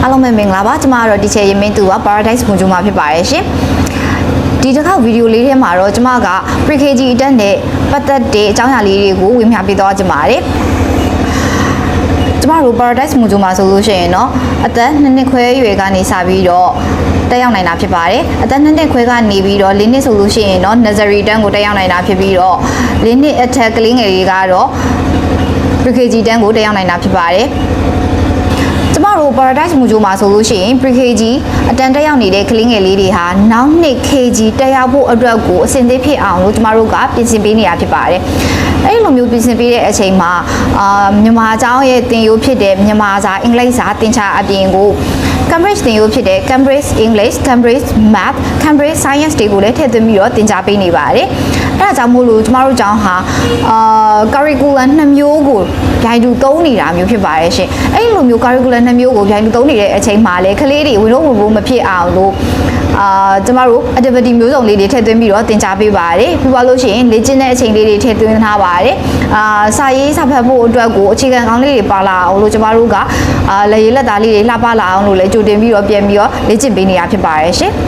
အားလုံးပဲမင်္ဂလာပါကျွန်မကတော့ teacher ရေမင်းသူပါ Paradise ဘုံကျူမှာဖြစ်ပါတယ်ရှင်ဒီတစ်ခါဗီဒီယိုလေးထဲမှာတော့ကျွန်မက pre-KG အတက်နဲ့ပတ်သက်တဲ့အကြောင်းအရာလေးတွေကိုဝေမျှပေးသွားကြပါမယ်ကျွန်မတို့ Paradise ဘုံကျူမှာဆိုလို့ရှိရင်เนาะအသက်2နှစ်ခွဲရွယ်ကနေစပြီးတော့တက်ရောက်နိုင်တာဖြစ်ပါတယ်အသက်2နှစ်ခွဲကနေပြီးတော့4နှစ်ဆိုလို့ရှိရင်เนาะ nursery တန်းကိုတက်ရောက်နိုင်တာဖြစ်ပြီးတော့4နှစ်အထက်ကလေးငယ်တွေကတော့ pre-KG တန်းကိုတက်ရောက်နိုင်တာဖြစ်ပါတယ်ကျမတို့ Paradise မူဂျိုမှာဆိုလို့ရှိရင် pre-KG အတန်တက်ရောက်နေတဲ့ကလေးငယ်လေးတွေဟာနောက်နှစ် KG တက်ရောက်ဖို့အတွက်ကိုအဆင်သင့်ဖြစ်အောင်လို့ကျမတို့ကပြင်ဆင်ပေးနေရဖြစ်ပါတယ်။အဲဒီလိုမျိုးပြင်ဆင်ပေးတဲ့အချိန်မှာမြန်မာအကြောင်းရဲ့သင်ရိုးဖြစ်တဲ့မြန်မာစာအင်္ဂလိပ်စာသင်ချာအပြင်ကို Cambridge သင်ရိုးဖြစ်တဲ့ Cambridge English, Cambridge Math, Cambridge Science တွေကိုလည်းထည့်သွင်းပြီးတော့သင်ကြားပေးနေပါတယ်။အဲဒါကြောင့်မို့လို့ကျမတို့ကျောင်းဟာcurriculum 2မျိုးကိုဂိုင်းတူသုံးနေတာမျိုးဖြစ်ပါတယ်ရှင်။အဲဒီလိုမျိုး curriculum 2မျိုးကိုဂိုင်းတူသုံးနေတဲ့အချိန်မှာလည်းကလေးတွေဝင်လို့မဖြစ်အောင်လို့ကျမတို့ activity မျိုးစုံလေးတွေထည့်သွင်းပြီးတော့သင်ကြားပေးပါတယ်။ပြီးပါလို့ရှိရင်လေ့ကျင့်တဲ့အချိန်လေးတွေထည့်သွင်းထားပါတယ်။စာရေးစာဖတ်ဖို့အတွက်ကိုအခြေခံကောင်းလေးတွေပါလာအောင်လို့ကျမတို့ကလက်ရည်လက်သားလေးတွေလှပလာအောင်လို့လည်းကြိုတင်ပြီးတော့ပြန်ပြီးတော့လေ့ကျင့်ပေးနေရဖြစ်ပါတယ်ရှင်။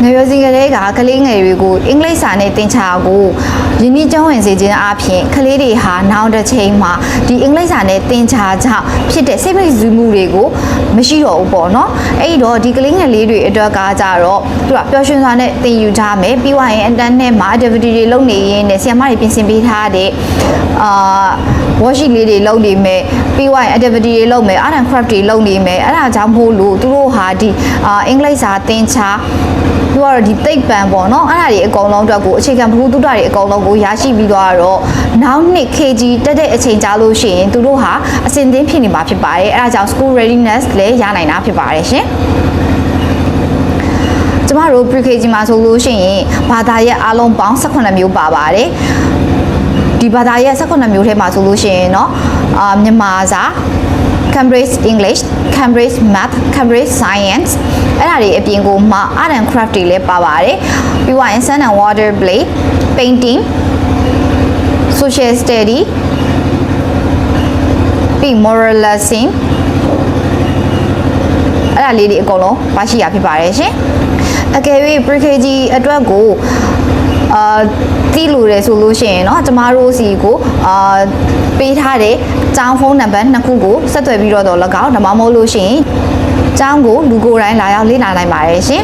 ငယ်ရွယ်စဉ်ကလေးကကလေးငယ်တွေကိုအင်္ဂလိပ်စာနဲ့သင်ချာကိုယဉ်ကျေးကျောင်းဝင်စေခြင်းအပြင်ကလေးတွေဟာနောက်တစ်ချိန်မှာဒီအင်္ဂလိပ်စာနဲ့သင်ချာကြောင့်ဖြစ်တဲ့စိတ်ဖိစီးမှုတွေကိုမရှိတော့ဘူးပေါ့နော်အဲ့တော့ဒီကလေးငယ်လေးတွေအတွက်ကကြတော့သူကပျော်ရွှင်စွာနဲ့သင်ယူထားမယ်ပြီးွားရင်အင်တာနက်မှာ activity တွေလုပ်နေရင်းနဲ့ဆရာမတွေပြင်ဆင်ပေးထားတဲ့worksheet လေးတွေလုပ်နေမယ်ပြီးွားရင် activity တွေလုပ်မယ် art and craft တွေလုပ်နေမယ်အဲ့ဒါကြောင့်မို့လို့သူတို့ဟာဒီအင်္ဂလိပ်စာသင်ချာသူကတော့ဒီသိပ္ပံပေါ့နော်အဲ့ဒါတွေအကုန်လုံးအတွက်ကိုအခြေခံဘ ഹു တုဒ္ဒတွေအကုန်လုံးကိုရရှိပြီးတော့နောက်နှစ် KG တက်တဲ့အချိန်ကြာလို့ရှိရင်သူတို့ဟာအဆင်သင့်ဖြစ်နေမှာဖြစ်ပါတယ်အဲ့ဒါကြောင့် school readiness လည်းရနိုင်တာဖြစ်ပါတယ်ရှင်ကျမတို့ pre-KG မှာဆိုလို့ရှိရင်ဘာသာရပ်အားလုံးပေါင်း18မျိုးပါပါတယ်ဒီဘာသာရပ်18မျိုးထဲမှာဆိုလို့ရှိရင်เนาะမြန်မာစာ Cambridge English, Cambridge Math, Cambridge Science အဲ့ဒါတွေအပြင်ကိုမှ Art and Craft တွေလည်းပါပါတယ်ပြီးတော့ Sun and Water Play, Painting, Social Study ပြီး Moral Lesson အဲ့ဒါလေးတွေအကုန်လုံးပါရှိရဖြစ်ပါတယ်ရှင်အကယ်၍ pre-KG အတွက်ကိုတီးလို့ရဆိုလို့ရှိရင်เนาะကျမတို့စီကိုပေးထားတဲ့ကျောင်းဖုန်းနံပါတ်2ခုကိုဆက်သွယ်ပြီးတော့၎င်းဒါမှမဟုတ်လို့ရှိရင်ကျောင်းကိုလူကိုယ်တိုင်လာရောက်လေ့လာနိုင်ပါတယ်ရှင်